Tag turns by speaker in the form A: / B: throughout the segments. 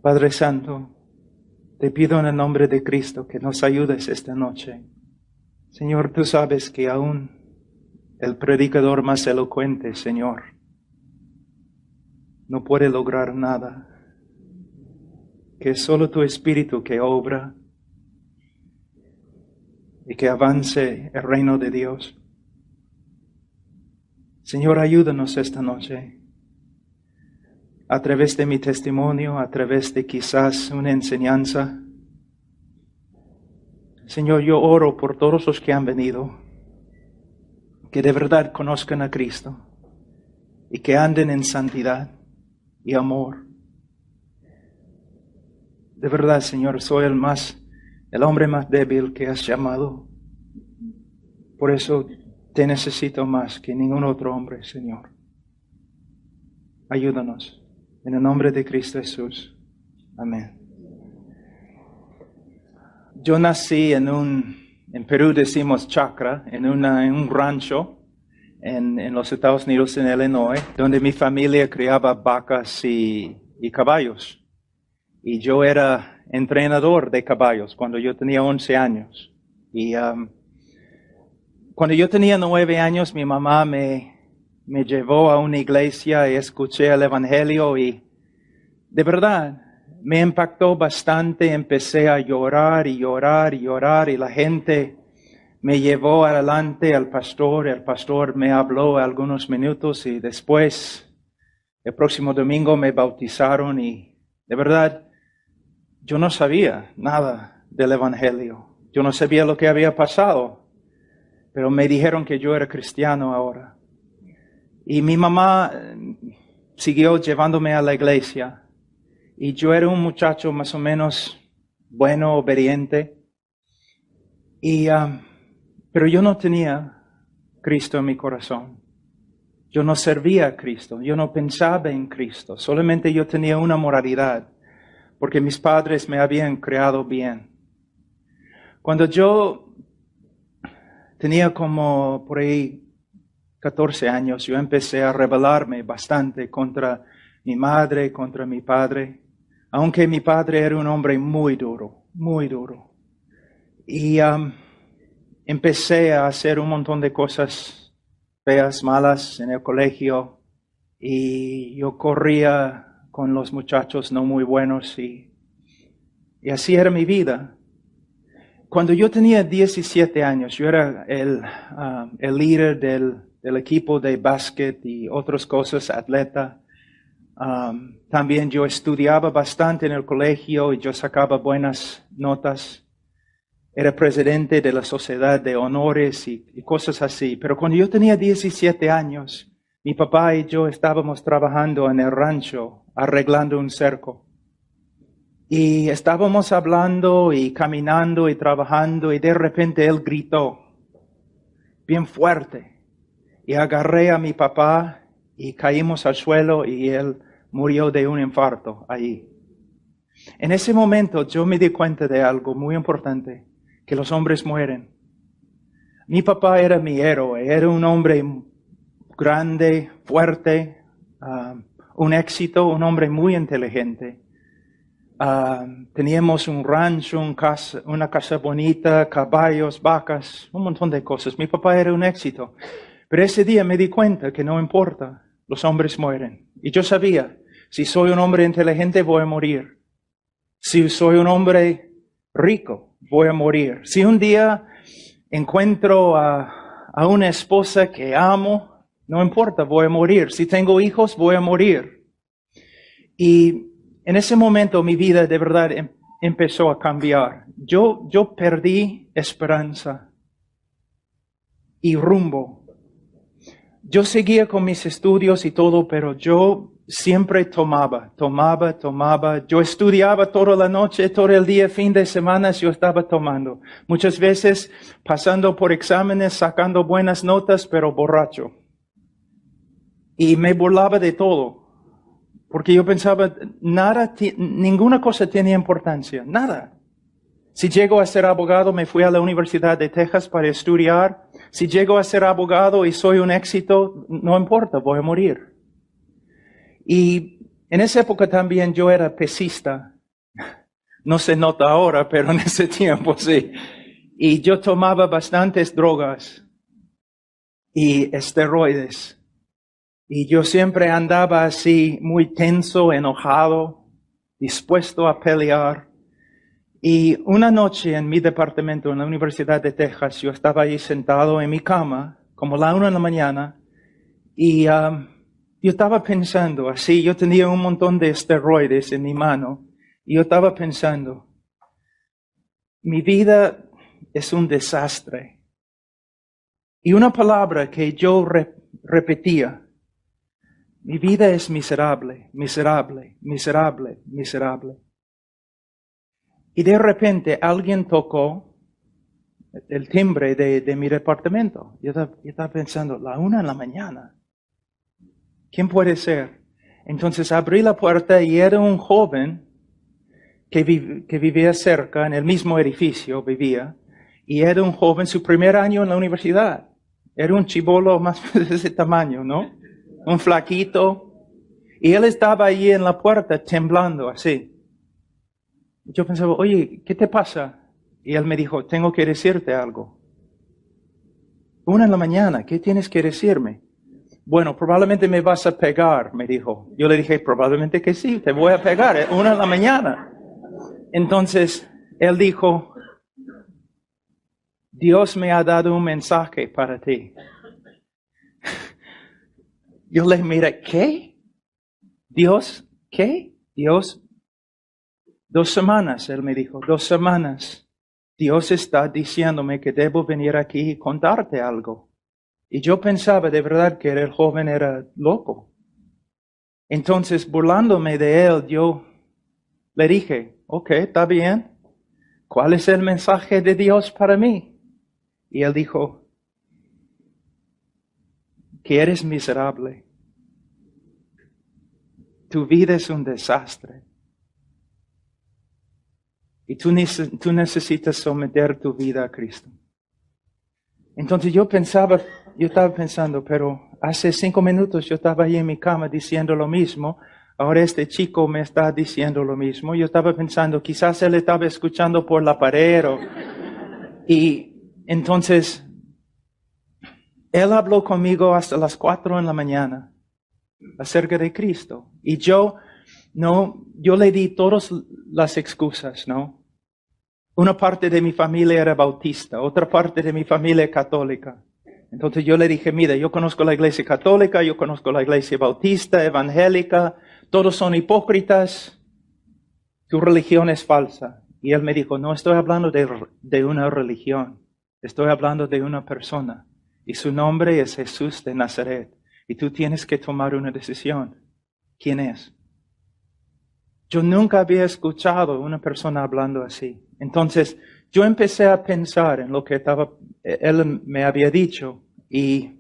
A: Padre Santo, te pido en el nombre de Cristo que nos ayudes esta noche. Señor, tú sabes que aún el predicador más elocuente, Señor, no puede lograr nada. Que es solo tu Espíritu que obra y que avance el reino de Dios. Señor, ayúdanos esta noche. A través de mi testimonio, a través de quizás una enseñanza. Señor, yo oro por todos los que han venido, que de verdad conozcan a Cristo y que anden en santidad y amor. De verdad, Señor, soy el hombre más débil que has llamado. Por eso te necesito más que ningún otro hombre, Señor. Ayúdanos. En el nombre de Cristo Jesús. Amén. Yo nací en Perú decimos chacra, en un rancho en los Estados Unidos, en Illinois, donde mi familia criaba vacas y caballos. Y yo era entrenador de caballos cuando yo tenía 11 años. Y cuando yo tenía 9 años, mi mamá me llevó a una iglesia y escuché el Evangelio y de verdad me impactó bastante. Empecé a llorar y llorar y llorar y la gente me llevó adelante al pastor. El pastor me habló algunos minutos y después, el próximo domingo me bautizaron y de verdad yo no sabía nada del Evangelio. Yo no sabía lo que había pasado, pero me dijeron que yo era cristiano ahora. Y mi mamá siguió llevándome a la iglesia. Y yo era un muchacho más o menos bueno, obediente. Pero yo no tenía Cristo en mi corazón. Yo no servía a Cristo. Yo no pensaba en Cristo. Solamente yo tenía una moralidad, porque mis padres me habían creado bien. Cuando yo tenía como por ahí 14 años, yo empecé a rebelarme bastante contra mi madre, contra mi padre, aunque mi padre era un hombre muy duro, muy duro. Y empecé a hacer un montón de cosas feas, malas en el colegio, y yo corría con los muchachos no muy buenos, y así era mi vida. Cuando yo tenía 17 años, yo era el líder del equipo de básquet y otras cosas, atleta. También yo estudiaba bastante en el colegio y yo sacaba buenas notas. Era presidente de la sociedad de honores y cosas así. Pero cuando yo tenía 17 años, mi papá y yo estábamos trabajando en el rancho, arreglando un cerco. Y estábamos hablando y caminando y trabajando y de repente él gritó bien fuerte. Y agarré a mi papá y caímos al suelo y él murió de un infarto ahí. En ese momento yo me di cuenta de algo muy importante, que los hombres mueren. Mi papá era mi héroe, era un hombre grande, fuerte, un éxito, un hombre muy inteligente. Teníamos un rancho, una casa bonita, caballos, vacas, un montón de cosas. Mi papá era un éxito. Pero ese día me di cuenta que no importa, los hombres mueren. Y yo sabía, si soy un hombre inteligente voy a morir. Si soy un hombre rico, voy a morir. Si un día encuentro a una esposa que amo, no importa, voy a morir. Si tengo hijos, voy a morir. Y en ese momento mi vida de verdad empezó a cambiar. Yo perdí esperanza y rumbo. Yo seguía con mis estudios y todo, pero yo siempre tomaba. Yo estudiaba toda la noche, todo el día, fin de semana, yo estaba tomando. Muchas veces pasando por exámenes, sacando buenas notas, pero borracho. Y me burlaba de todo. Porque yo pensaba, ninguna cosa tenía importancia, nada. Si llego a ser abogado, me fui a la Universidad de Texas para estudiar. Si llego a ser abogado y soy un éxito, no importa, voy a morir. Y en esa época también yo era pesista. No se nota ahora, pero en ese tiempo sí. Y yo tomaba bastantes drogas y esteroides. Y yo siempre andaba así, muy tenso, enojado, dispuesto a pelear. Y una noche en mi departamento en la Universidad de Texas, yo estaba ahí sentado en mi cama, como la 1 de la mañana, y yo estaba pensando así, yo tenía un montón de esteroides en mi mano, y yo estaba pensando, mi vida es un desastre. Y una palabra que yo repetía, mi vida es miserable, miserable, miserable, miserable. Y de repente alguien tocó el timbre de mi departamento. Yo estaba pensando, la 1 de la mañana. ¿Quién puede ser? Entonces abrí la puerta y era un joven que vivía cerca, en el mismo edificio vivía. Y era un joven, su primer año en la universidad. Era un chibolo más de ese tamaño, ¿no? Un flaquito. Y él estaba allí en la puerta temblando así. Yo pensaba, oye, ¿qué te pasa? Y él me dijo, tengo que decirte algo. 1 de la mañana, ¿qué tienes que decirme? Bueno, probablemente me vas a pegar, me dijo. Yo le dije, probablemente que sí, te voy a pegar, 1 de la mañana. Entonces, él dijo, Dios me ha dado un mensaje para ti. Yo le miré, ¿qué? ¿Dios? ¿Qué? Dios. 2 semanas, él me dijo, 2 semanas. Dios está diciéndome que debo venir aquí y contarte algo. Y yo pensaba de verdad que el joven era loco. Entonces, burlándome de él, yo le dije, ok, está bien. ¿Cuál es el mensaje de Dios para mí? Y él dijo, que eres miserable. Tu vida es un desastre. Y tú necesitas someter tu vida a Cristo. Entonces yo estaba pensando, pero hace 5 minutos yo estaba ahí en mi cama diciendo lo mismo. Ahora este chico me está diciendo lo mismo. Yo estaba pensando, quizás él estaba escuchando por la pared. Y entonces, él habló conmigo hasta las 4 de la mañana acerca de Cristo. Y yo le di todas las excusas, ¿no? Una parte de mi familia era bautista, otra parte de mi familia católica. Entonces yo le dije, mira, yo conozco la iglesia católica, yo conozco la iglesia bautista, evangélica, todos son hipócritas, tu religión es falsa. Y él me dijo, no estoy hablando de una religión, estoy hablando de una persona. Y su nombre es Jesús de Nazaret. Y tú tienes que tomar una decisión. ¿Quién es? Yo nunca había escuchado a una persona hablando así. Entonces, yo empecé a pensar en lo que él me había dicho y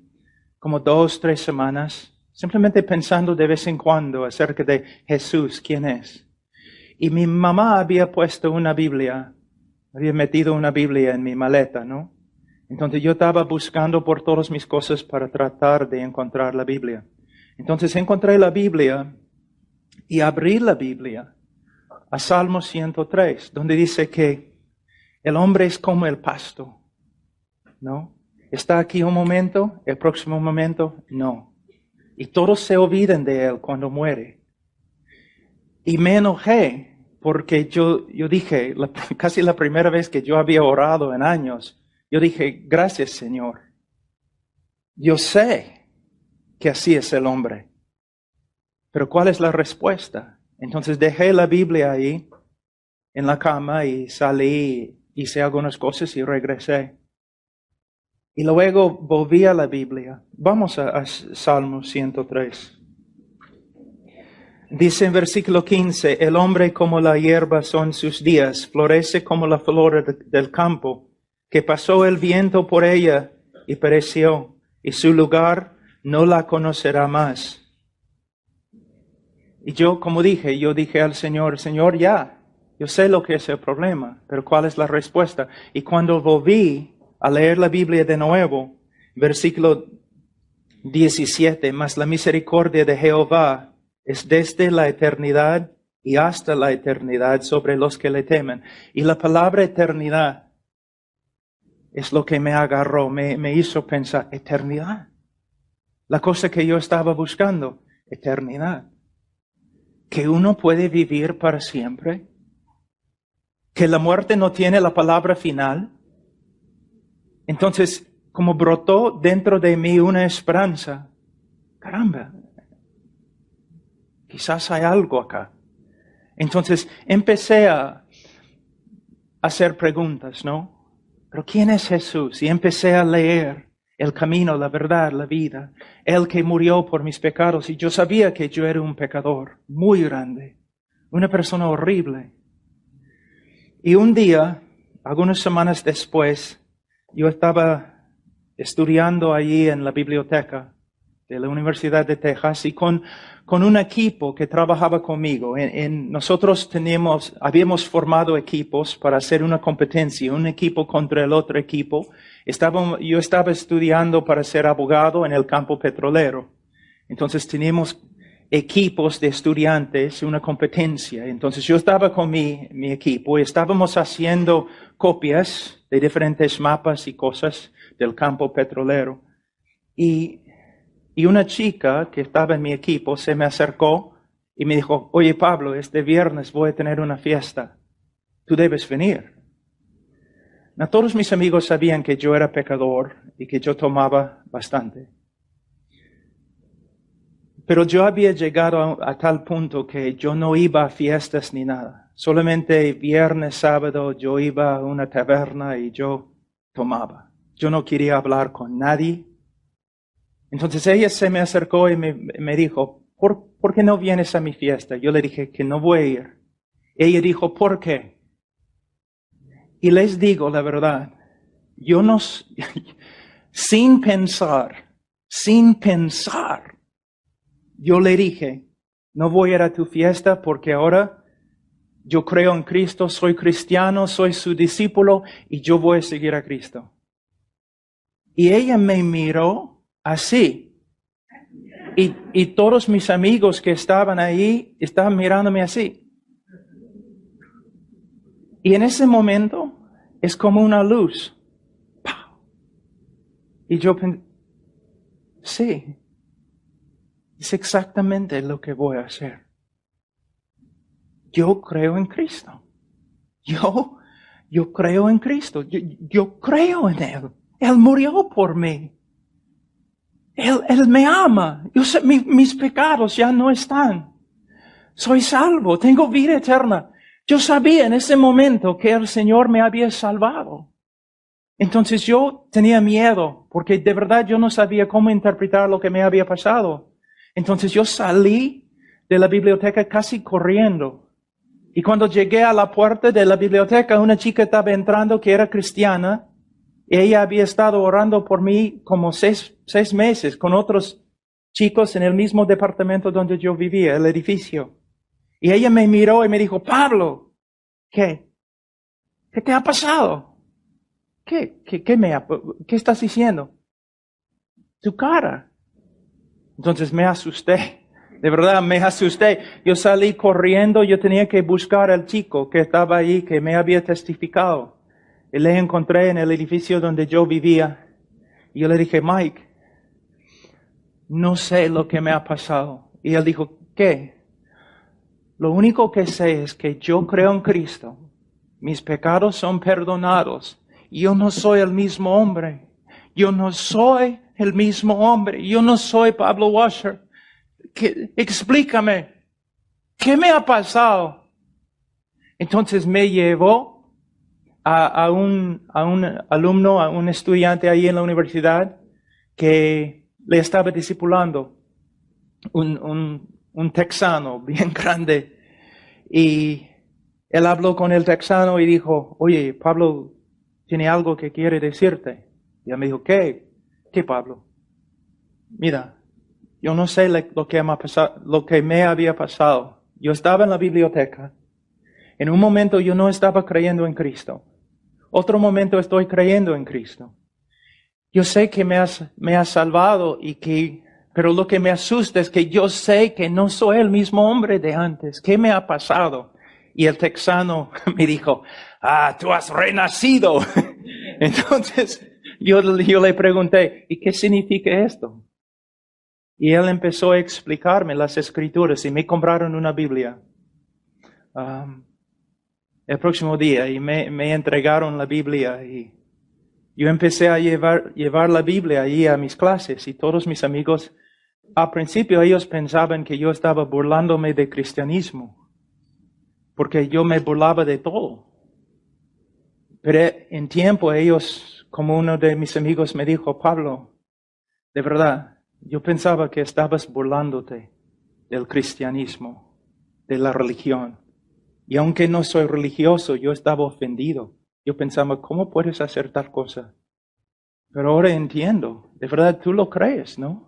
A: como 2, 3 semanas, simplemente pensando de vez en cuando acerca de Jesús, quién es. Y mi mamá había puesto una Biblia, había metido una Biblia en mi maleta, ¿no? Entonces yo estaba buscando por todas mis cosas para tratar de encontrar la Biblia. Entonces encontré la Biblia y abrí la Biblia a Salmo 103, donde dice que el hombre es como el pasto, ¿no? Está aquí un momento, el próximo momento, no. Y todos se olvidan de él cuando muere. Y me enojé porque yo dije, casi la primera vez que yo había orado en años, yo dije, gracias Señor. Yo sé que así es el hombre. Pero ¿cuál es la respuesta? Entonces dejé la Biblia ahí en la cama y salí, hice algunas cosas y regresé. Y luego volví a la Biblia. Vamos a Salmo 103. Dice en versículo 15, el hombre como la hierba son sus días, florece como la flor del campo, que pasó el viento por ella y pereció, y su lugar no la conocerá más. Y yo dije al Señor, Señor, ya, yo sé lo que es el problema, pero ¿cuál es la respuesta? Y cuando volví a leer la Biblia de nuevo, versículo 17, mas la misericordia de Jehová es desde la eternidad y hasta la eternidad sobre los que le temen. Y la palabra eternidad es lo que me agarró, me hizo pensar, eternidad. La cosa que yo estaba buscando, eternidad. Que uno puede vivir para siempre. Que la muerte no tiene la palabra final. Entonces, como brotó dentro de mí una esperanza, caramba, quizás hay algo acá. Entonces empecé a hacer preguntas, ¿no? ¿Pero quién es Jesús? Y empecé a leer el camino, la verdad, la vida. Él que murió por mis pecados. Y yo sabía que yo era un pecador muy grande, una persona horrible. Y un día, algunas semanas después, yo estaba estudiando allí en la biblioteca de la Universidad de Texas y con un equipo que trabajaba conmigo. Nosotros habíamos formado equipos para hacer una competencia, un equipo contra el otro equipo. Yo estaba estudiando para ser abogado en el campo petrolero. Entonces teníamos equipos de estudiantes, una competencia. Entonces yo estaba con mi equipo y estábamos haciendo copias de diferentes mapas y cosas del campo petrolero. Y una chica que estaba en mi equipo se me acercó y me dijo, oye Pablo, este viernes voy a tener una fiesta. Tú debes venir. No, todos mis amigos sabían que yo era pecador y que yo tomaba bastante. Pero yo había llegado a tal punto que yo no iba a fiestas ni nada. Solamente viernes, sábado yo iba a una taberna y yo tomaba. Yo no quería hablar con nadie. Entonces ella se me acercó y me dijo, ¿por qué no vienes a mi fiesta? Yo le dije que no voy a ir. Ella dijo, ¿por qué? Y les digo la verdad, yo no, sin pensar, yo le dije, no voy a ir a tu fiesta porque ahora yo creo en Cristo, soy cristiano, soy su discípulo y yo voy a seguir a Cristo. Y ella me miró así. Y todos mis amigos que estaban ahí estaban mirándome así. Y en ese momento es como una luz. ¡Pau! Y yo pensé, sí, es exactamente lo que voy a hacer. Yo creo en Cristo. Yo creo en Cristo. Yo creo en Él. Él murió por mí. Él me ama. Yo sé, mis pecados ya no están. Soy salvo. Tengo vida eterna. Yo sabía en ese momento que el Señor me había salvado. Entonces yo tenía miedo porque de verdad yo no sabía cómo interpretar lo que me había pasado. Entonces yo salí de la biblioteca casi corriendo. Y cuando llegué a la puerta de la biblioteca, una chica estaba entrando que era cristiana. Ella había estado orando por mí como seis meses con otros chicos en el mismo departamento donde yo vivía, el edificio. Y ella me miró y me dijo, Pablo, ¿qué? ¿Qué te ha pasado? ¿Qué estás diciendo? Tu cara. Entonces me asusté. De verdad, me asusté. Yo salí corriendo, yo tenía que buscar al chico que estaba ahí, que me había testificado. Y le encontré en el edificio donde yo vivía. Y yo le dije, Mike, no sé lo que me ha pasado. Y él dijo, ¿qué? Lo único que sé es que yo creo en Cristo. Mis pecados son perdonados. Yo no soy el mismo hombre. Yo no soy el mismo hombre. Yo no soy Pablo Washer. Explícame. ¿Qué me ha pasado? Entonces me llevó a un alumno, a un estudiante ahí en la universidad que le estaba discipulando, un texano bien grande. Y él habló con el texano y dijo, oye, Pablo tiene algo que quiere decirte. Y él me dijo, ¿qué? ¿Qué, Pablo? Mira, yo no sé lo que me había pasado. Yo estaba en la biblioteca. En un momento yo no estaba creyendo en Cristo. Otro momento estoy creyendo en Cristo. Yo sé que me has salvado y que Pero lo que me asusta es que yo sé que no soy el mismo hombre de antes. ¿Qué me ha pasado? Y el texano me dijo, tú has renacido. Entonces yo le pregunté, ¿y qué significa esto? Y él empezó a explicarme las escrituras y me compraron una Biblia. El próximo día y me entregaron la Biblia y yo empecé a llevar la Biblia ahí a mis clases y todos mis amigos, al principio ellos pensaban que yo estaba burlándome de cristianismo, porque yo me burlaba de todo. Pero en tiempo ellos, como uno de mis amigos me dijo, Pablo, de verdad, yo pensaba que estabas burlándote del cristianismo, de la religión. Y aunque no soy religioso, yo estaba ofendido. Yo pensaba, ¿cómo puedes hacer tal cosa? Pero ahora entiendo. De verdad, tú lo crees, ¿no?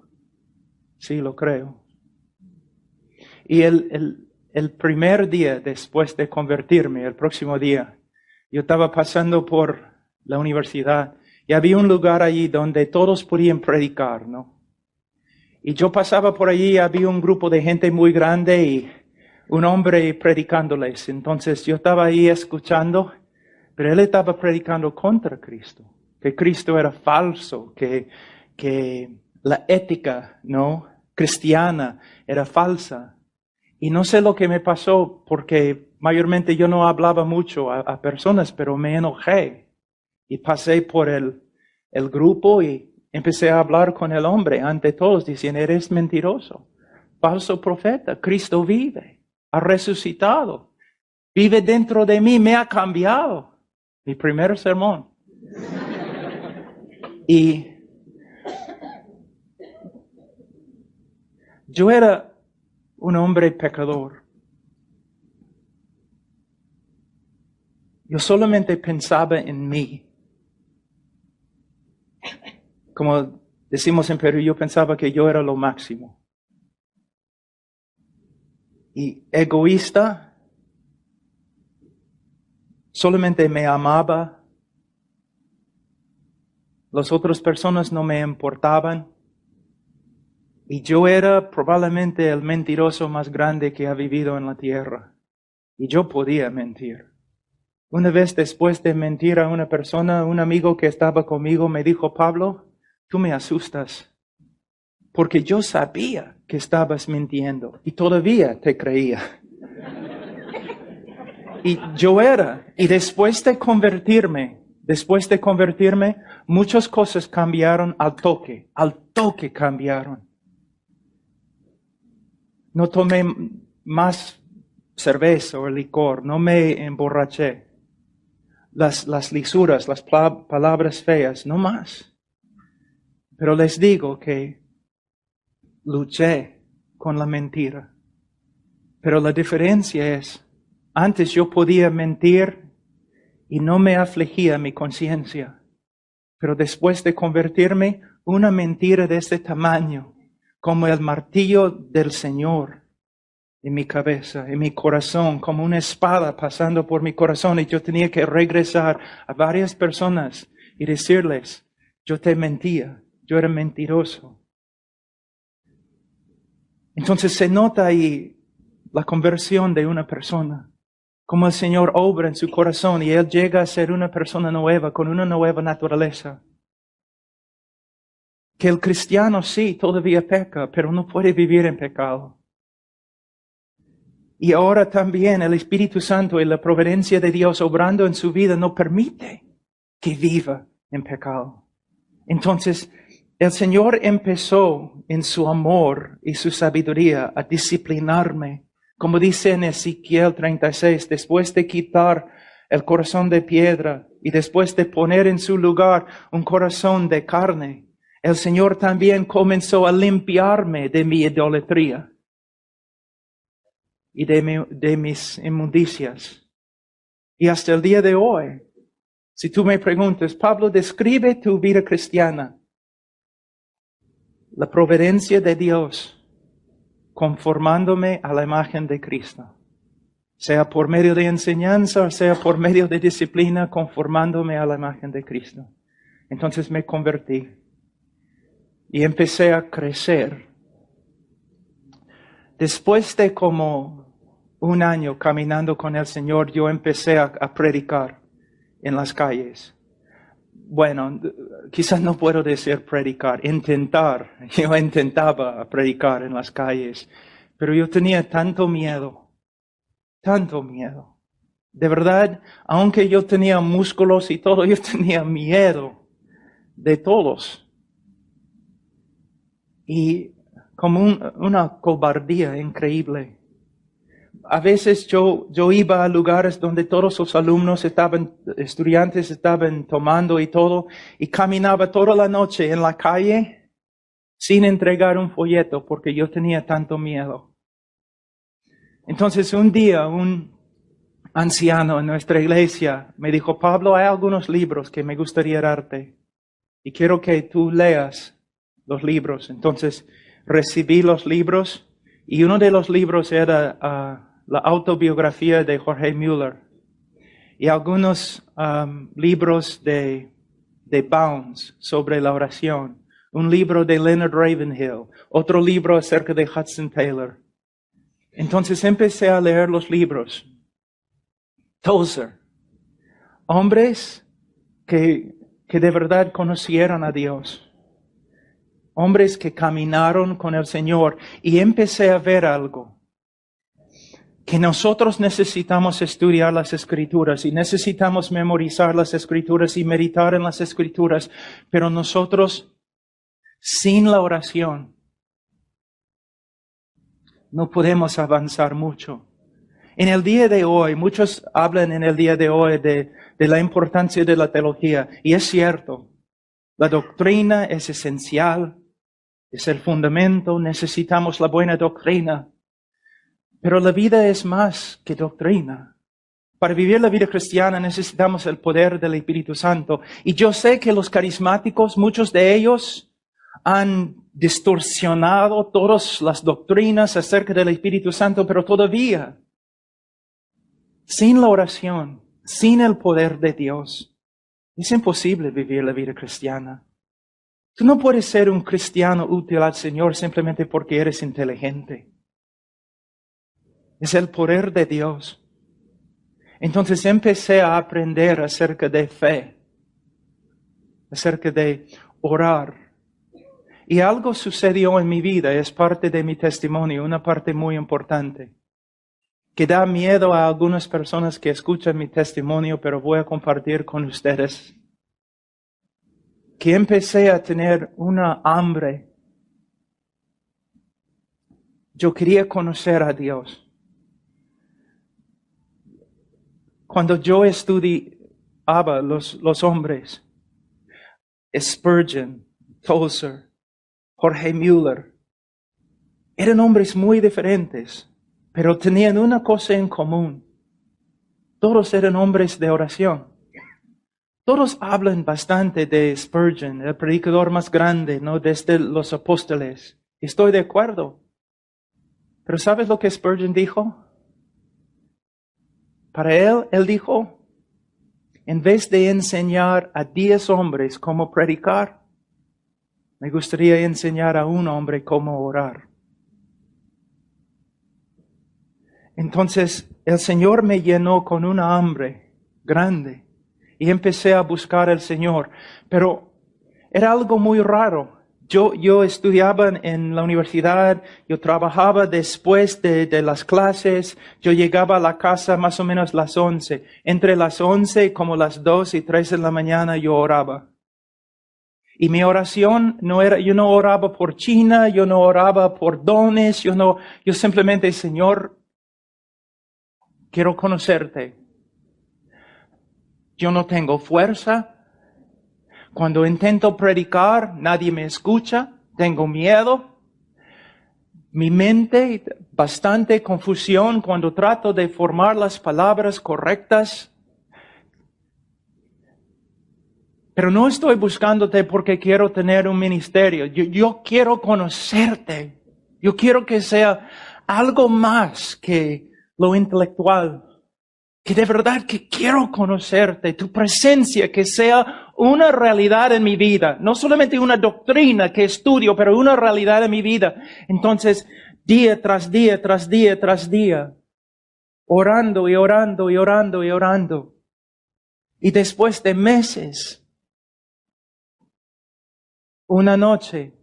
A: Sí, lo creo. Y el primer día después de convertirme, el próximo día, yo estaba pasando por la universidad y había un lugar allí donde todos podían predicar, ¿no? Y yo pasaba por allí, había un grupo de gente muy grande y un hombre predicándoles. Entonces yo estaba ahí escuchando, pero él estaba predicando contra Cristo, que Cristo era falso, que la ética, ¿no?, cristiana era falsa. Y no sé lo que me pasó, porque mayormente yo no hablaba mucho a personas, pero me enojé. Y pasé por el grupo y empecé a hablar con el hombre ante todos, diciendo, eres mentiroso, falso profeta, Cristo vive, ha resucitado, vive dentro de mí, me ha cambiado. Mi primer sermón. Y yo era un hombre pecador. Yo solamente pensaba en mí. Como decimos en Perú, yo pensaba que yo era lo máximo. Y egoísta, solamente me amaba. Las otras personas no me importaban. Y yo era probablemente el mentiroso más grande que ha vivido en la tierra. Y yo podía mentir. Una vez después de mentir a una persona, un amigo que estaba conmigo me dijo, Pablo, tú me asustas, porque yo sabía que estabas mintiendo y todavía te creía. Y yo era, y después de convertirme, muchas cosas cambiaron al toque cambiaron. No tomé más cerveza o licor, no me emborraché. Las lisuras, las palabras feas, no más. Pero les digo que luché con la mentira. Pero la diferencia es, antes yo podía mentir y no me afligía mi conciencia. Pero después de convertirme, una mentira de este tamaño, como el martillo del Señor en mi cabeza, en mi corazón, como una espada pasando por mi corazón, y yo tenía que regresar a varias personas y decirles, yo te mentía, yo era mentiroso. Entonces se nota ahí la conversión de una persona, como el Señor obra en su corazón y Él llega a ser una persona nueva, con una nueva naturaleza. Que el cristiano sí, todavía peca, pero no puede vivir en pecado. Y ahora también el Espíritu Santo y la providencia de Dios obrando en su vida no permite que viva en pecado. Entonces, el Señor empezó en su amor y su sabiduría a disciplinarme. Como dice en Ezequiel 36, después de quitar el corazón de piedra y después de poner en su lugar un corazón de carne, el Señor también comenzó a limpiarme de mi idolatría y de mis inmundicias. Y hasta el día de hoy, si tú me preguntas, Pablo, describe tu vida cristiana. La providencia de Dios conformándome a la imagen de Cristo. Sea por medio de enseñanza o sea por medio de disciplina, conformándome a la imagen de Cristo. Entonces me convertí y empecé a crecer Después de como un año caminando con el Señor, yo empecé a predicar en las calles. Bueno, quizás no puedo decir predicar, intentar. Yo intentaba predicar en las calles, pero yo tenía tanto miedo. De verdad, aunque yo tenía músculos y todo, yo tenía miedo de todos. Y como una cobardía increíble. A veces yo iba a lugares donde todos los estudiantes estaban tomando y todo, y caminaba toda la noche en la calle sin entregar un folleto porque yo tenía tanto miedo. Entonces un día un anciano en nuestra iglesia me dijo, Pablo, hay algunos libros que me gustaría darte y quiero que tú leas los libros. Entonces recibí los libros y uno de los libros era la autobiografía de Jorge Müller y algunos libros de Bounds sobre la oración, un libro de Leonard Ravenhill, otro libro acerca de Hudson Taylor. Entonces empecé a leer los libros. Tozer, hombres que de verdad conocieron a Dios, hombres que caminaron con el Señor, y empecé a ver algo. Que nosotros necesitamos estudiar las Escrituras y necesitamos memorizar las Escrituras y meditar en las Escrituras, pero nosotros, sin la oración, no podemos avanzar mucho. En el día de hoy, muchos hablan en el día de hoy de la importancia de la teología, y es cierto, la doctrina es esencial, es el fundamento, necesitamos la buena doctrina. Pero la vida es más que doctrina. Para vivir la vida cristiana necesitamos el poder del Espíritu Santo. Y yo sé que los carismáticos, muchos de ellos, han distorsionado todas las doctrinas acerca del Espíritu Santo, pero todavía, sin la oración, sin el poder de Dios, es imposible vivir la vida cristiana. Tú no puedes ser un cristiano útil al Señor simplemente porque eres inteligente. Es el poder de Dios. Entonces empecé a aprender acerca de fe, acerca de orar. Y algo sucedió en mi vida, es parte de mi testimonio, una parte muy importante, que da miedo a algunas personas que escuchan mi testimonio, pero voy a compartir con ustedes. Que empecé a tener una hambre. Yo quería conocer a Dios. Cuando yo estudiaba los hombres, Spurgeon, Tozer, Jorge Müller, eran hombres muy diferentes, pero tenían una cosa en común. Todos eran hombres de oración. Todos hablan bastante de Spurgeon, el predicador más grande, ¿no? Desde los apóstoles. Estoy de acuerdo. Pero ¿sabes lo que Spurgeon dijo? Para él dijo, en vez de enseñar a 10 hombres cómo predicar, me gustaría enseñar a un hombre cómo orar. Entonces, el Señor me llenó con una hambre grande y empecé a buscar al Señor. Pero era algo muy raro. Yo estudiaba en la universidad, yo trabajaba después de las clases, yo llegaba a la casa más o menos las 11. Entre las 11 como las 2 y 3 de la mañana yo oraba. Y mi oración yo no oraba por China, yo no oraba por dones, yo simplemente, Señor, quiero conocerte. Yo no tengo fuerza. Cuando intento predicar, nadie me escucha, tengo miedo. Mi mente, bastante confusión cuando trato de formar las palabras correctas. Pero no estoy buscándote porque quiero tener un ministerio. Yo quiero conocerte. Yo quiero que sea algo más que lo intelectual. Que de verdad que quiero conocerte, tu presencia, que sea una realidad en mi vida. No solamente una doctrina que estudio, pero una realidad en mi vida. Entonces, día tras día, tras día, tras día, orando y orando y orando y orando. Y después de meses, una noche,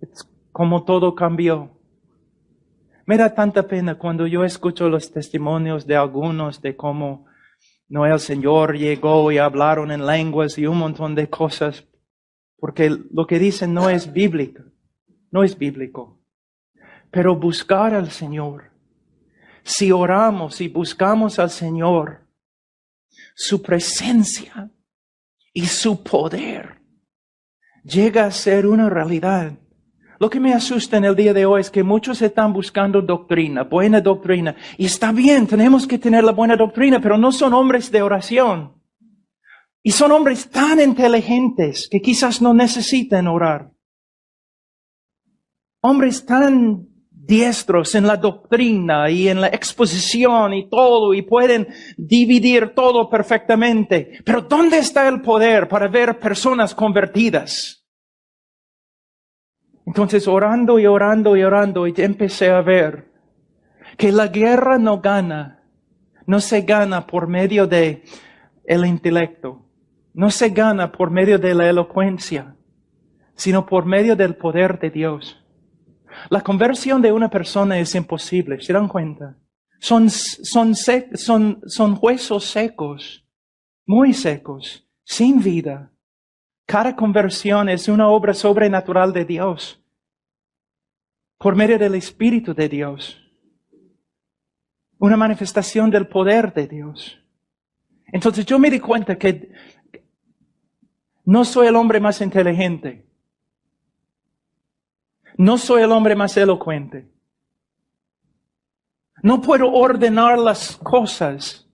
A: es como todo cambió. Me da tanta pena cuando yo escucho los testimonios de algunos de cómo no el Señor llegó y hablaron en lenguas y un montón de cosas, porque lo que dicen no es bíblico, no es bíblico. Pero buscar al Señor, si oramos y buscamos al Señor, su presencia y su poder llega a ser una realidad. Lo que me asusta en el día de hoy es que muchos están buscando doctrina, buena doctrina. Y está bien, tenemos que tener la buena doctrina, pero no son hombres de oración. Y son hombres tan inteligentes que quizás no necesiten orar. Hombres tan diestros en la doctrina y en la exposición y todo, y pueden dividir todo perfectamente. Pero ¿dónde está el poder para ver personas convertidas? Entonces, orando y orando y orando, y empecé a ver que la guerra no se gana por medio de el intelecto, no se gana por medio de la elocuencia, sino por medio del poder de Dios. La conversión de una persona es imposible, ¿se dan cuenta? Son huesos secos, muy secos, sin vida. Cada conversión es una obra sobrenatural de Dios, por medio del Espíritu de Dios. Una manifestación del poder de Dios. Entonces yo me di cuenta que no soy el hombre más inteligente. No soy el hombre más elocuente. No puedo ordenar las cosas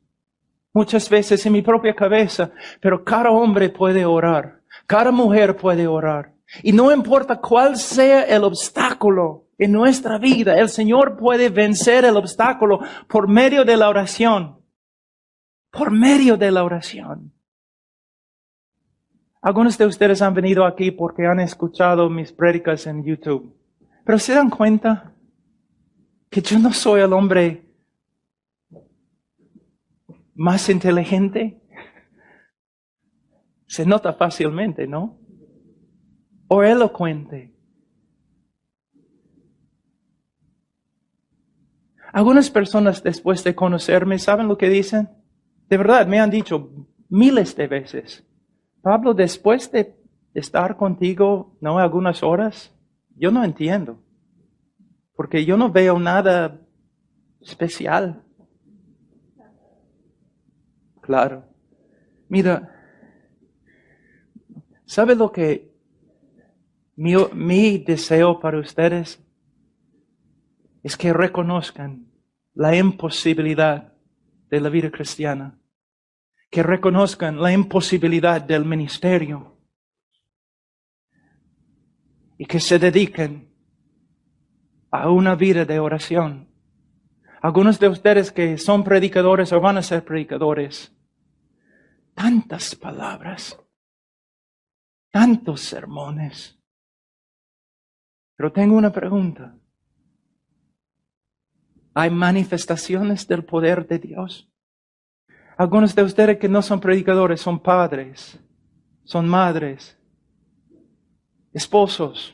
A: muchas veces en mi propia cabeza, pero cada hombre puede orar. Cada mujer puede orar. Y no importa cuál sea el obstáculo en nuestra vida, el Señor puede vencer el obstáculo por medio de la oración. Por medio de la oración. Algunos de ustedes han venido aquí porque han escuchado mis prédicas en YouTube. Pero ¿se dan cuenta que yo no soy el hombre más inteligente? Se nota fácilmente, ¿no? O elocuente. Algunas personas después de conocerme, ¿saben lo que dicen? De verdad, me han dicho miles de veces, Pablo, después de estar contigo, ¿no? Algunas horas, yo no entiendo. Porque yo no veo nada especial. Claro. Mira, ¿sabe lo que mi deseo para ustedes? Es que reconozcan la imposibilidad de la vida cristiana. Que reconozcan la imposibilidad del ministerio. Y que se dediquen a una vida de oración. Algunos de ustedes que son predicadores o van a ser predicadores, tantas palabras, tantos sermones. Pero tengo una pregunta. ¿Hay manifestaciones del poder de Dios? Algunos de ustedes que no son predicadores son padres, son madres, esposos.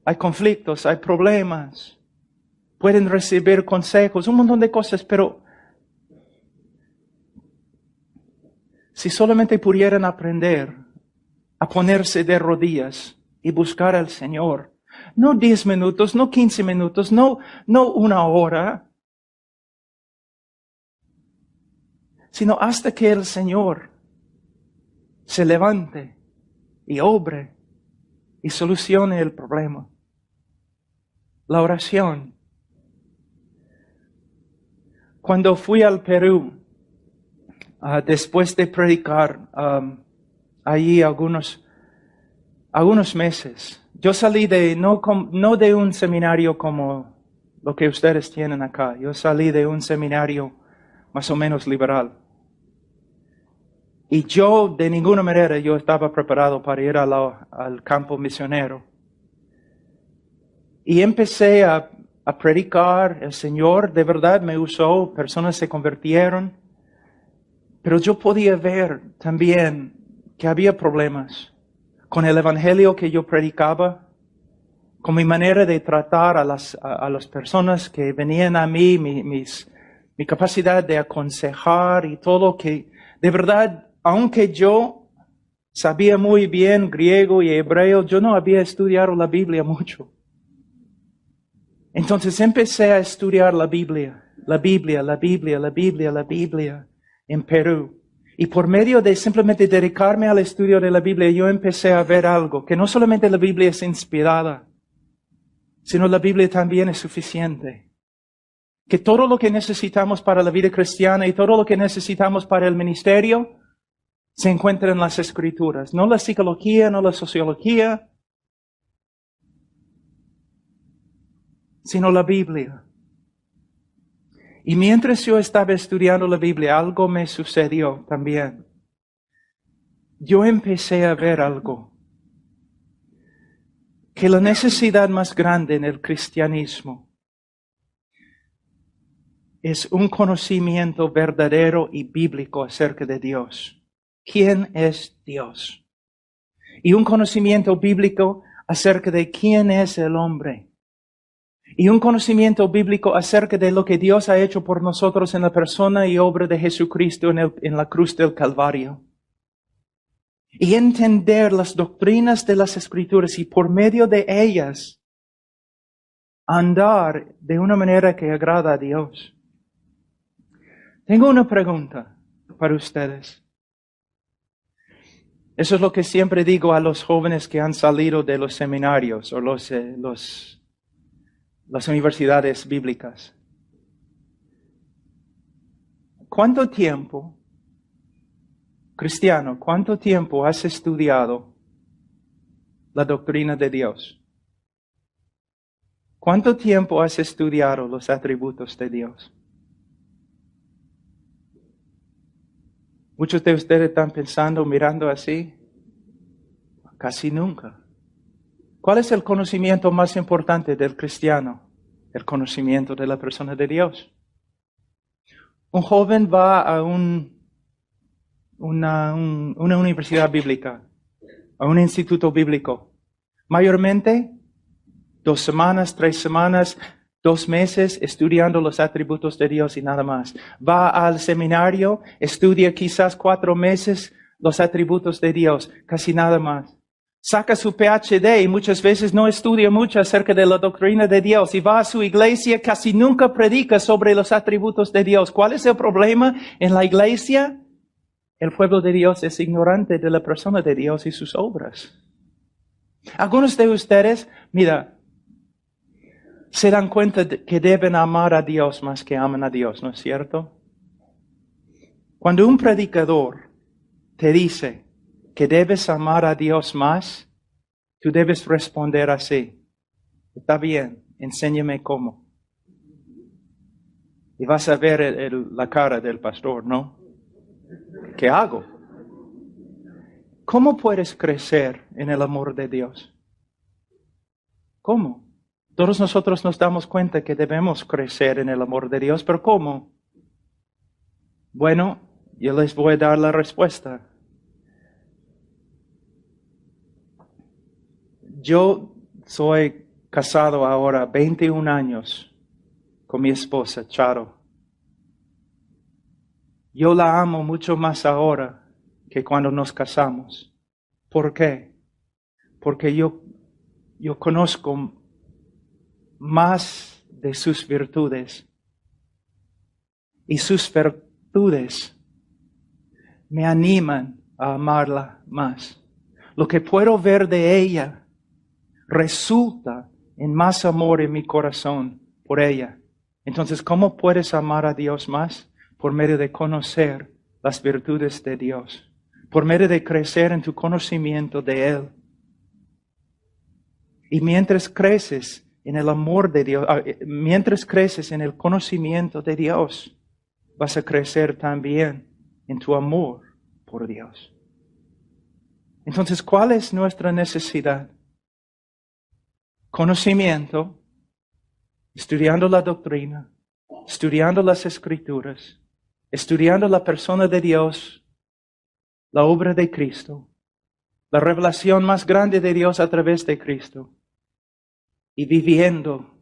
A: Hay conflictos, hay problemas. Pueden recibir consejos, un montón de cosas, pero si solamente pudieran aprender a ponerse de rodillas y buscar al Señor, no 10 minutos, no 15 minutos, no una hora, sino hasta que el Señor se levante y obre y solucione el problema. La oración. Cuando fui al Perú, después de predicar allí algunos meses, yo salí no de un seminario como lo que ustedes tienen acá. Yo salí de un seminario más o menos liberal. Y yo, de ninguna manera, yo estaba preparado para ir al campo misionero. Y empecé a predicar. El Señor de verdad me usó, personas se convirtieron. Pero yo podía ver también que había problemas con el evangelio que yo predicaba, con mi manera de tratar a las personas que venían a mí, mi capacidad de aconsejar y todo, que de verdad, aunque yo sabía muy bien griego y hebreo, yo no había estudiado la Biblia mucho. Entonces empecé a estudiar la Biblia en Perú. Y por medio de simplemente dedicarme al estudio de la Biblia, yo empecé a ver algo, que no solamente la Biblia es inspirada, sino la Biblia también es suficiente. Que todo lo que necesitamos para la vida cristiana y todo lo que necesitamos para el ministerio se encuentra en las Escrituras. No la psicología, no la sociología, sino la Biblia. Y mientras yo estaba estudiando la Biblia, algo me sucedió también. Yo empecé a ver algo. Que la necesidad más grande en el cristianismo es un conocimiento verdadero y bíblico acerca de Dios. ¿Quién es Dios? Y un conocimiento bíblico acerca de quién es el hombre. Y un conocimiento bíblico acerca de lo que Dios ha hecho por nosotros en la persona y obra de Jesucristo en la cruz del Calvario. Y entender las doctrinas de las Escrituras y por medio de ellas andar de una manera que agrada a Dios. Tengo una pregunta para ustedes. Eso es lo que siempre digo a los jóvenes que han salido de los seminarios o las universidades bíblicas. ¿Cuánto tiempo, cristiano, cuánto tiempo has estudiado la doctrina de Dios? ¿Cuánto tiempo has estudiado los atributos de Dios? Muchos de ustedes están pensando, mirando así. Casi nunca. ¿Cuál es el conocimiento más importante del cristiano? El conocimiento de la persona de Dios. Un joven va a una universidad bíblica, a un instituto bíblico. Mayormente, 2 semanas, 3 semanas, 2 meses estudiando los atributos de Dios y nada más. Va al seminario, estudia quizás 4 meses los atributos de Dios, casi nada más. Saca su PhD y muchas veces no estudia mucho acerca de la doctrina de Dios y va a su iglesia, casi nunca predica sobre los atributos de Dios. ¿Cuál es el problema en la iglesia? El pueblo de Dios es ignorante de la persona de Dios y sus obras. Algunos de ustedes, mira, se dan cuenta de que deben amar a Dios más que aman a Dios, ¿no es cierto? Cuando un predicador te dice que debes amar a Dios más, tú debes responder así. Está bien, enséñame cómo. Y vas a ver la cara del pastor, ¿no? ¿Qué hago? ¿Cómo puedes crecer en el amor de Dios? ¿Cómo? Todos nosotros nos damos cuenta que debemos crecer en el amor de Dios, pero ¿cómo? Bueno, yo les voy a dar la respuesta. Yo soy casado ahora 21 años con mi esposa, Charo. Yo la amo mucho más ahora que cuando nos casamos. ¿Por qué? Porque yo conozco más de sus virtudes. Y sus virtudes me animan a amarla más. Lo que puedo ver de ella resulta en más amor en mi corazón por ella. Entonces, ¿cómo puedes amar a Dios más? Por medio de conocer las virtudes de Dios. Por medio de crecer en tu conocimiento de Él. Y mientras creces en el amor de Dios, mientras creces en el conocimiento de Dios, vas a crecer también en tu amor por Dios. Entonces, ¿cuál es nuestra necesidad? conocimiento, estudiando la doctrina, estudiando las Escrituras, estudiando la persona de Dios, la obra de Cristo, la revelación más grande de Dios a través de Cristo, y viviendo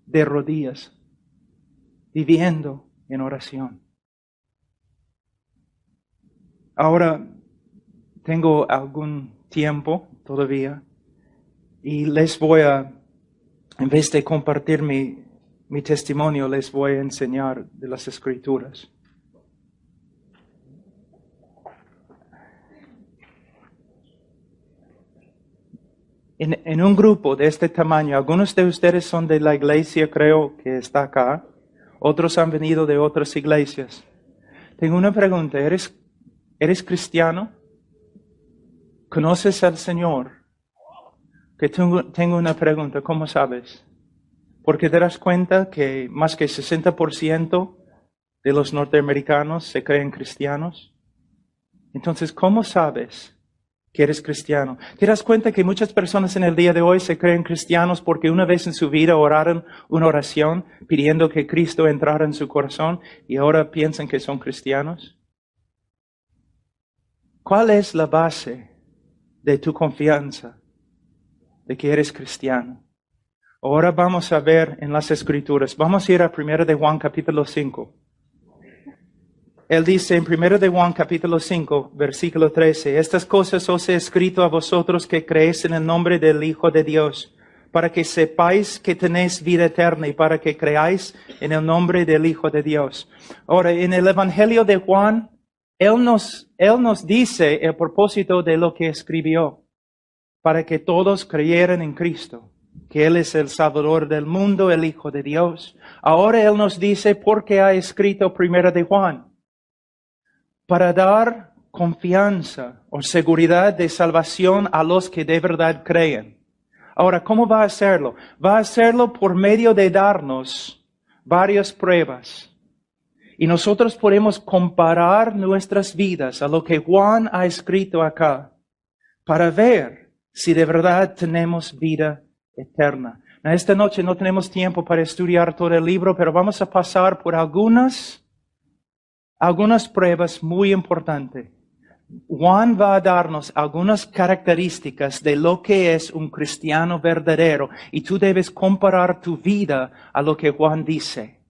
A: de rodillas, viviendo en oración. Ahora tengo algún tiempo todavía y les voy a, en vez de compartir mi testimonio, les voy a enseñar de las Escrituras. En un grupo de este tamaño, algunos de ustedes son de la iglesia, creo que está acá, otros han venido de otras iglesias. Tengo una pregunta, ¿eres cristiano? ¿Conoces al Señor? Que tengo una pregunta, ¿cómo sabes? Porque te das cuenta que más que 60% de los norteamericanos se creen cristianos. Entonces, ¿cómo sabes que eres cristiano? ¿Te das cuenta que muchas personas en el día de hoy se creen cristianos porque una vez en su vida oraron una oración pidiendo que Cristo entrara en su corazón y ahora piensan que son cristianos? ¿Cuál es la base de tu confianza de que eres cristiano? Ahora vamos a ver en las Escrituras. Vamos a ir a 1 de Juan capítulo 5. Él dice en 1 de Juan capítulo 5, versículo 13, estas cosas os he escrito a vosotros que creéis en el nombre del Hijo de Dios, para que sepáis que tenéis vida eterna y para que creáis en el nombre del Hijo de Dios. Ahora, en el Evangelio de Juan, Él nos dice el propósito de lo que escribió, para que todos creyeran en Cristo, que Él es el Salvador del mundo, el Hijo de Dios. Ahora Él nos dice por qué ha escrito 1 de Juan. Para dar confianza o seguridad de salvación a los que de verdad creen. Ahora, ¿cómo va a hacerlo? Va a hacerlo por medio de darnos varias pruebas. Y nosotros podemos comparar nuestras vidas a lo que Juan ha escrito acá para ver si de verdad tenemos vida eterna. Esta noche no tenemos tiempo para estudiar todo el libro, pero vamos a pasar por algunas pruebas muy importantes. Juan va a darnos algunas características de lo que es un cristiano verdadero y tú debes comparar tu vida a lo que Juan dice.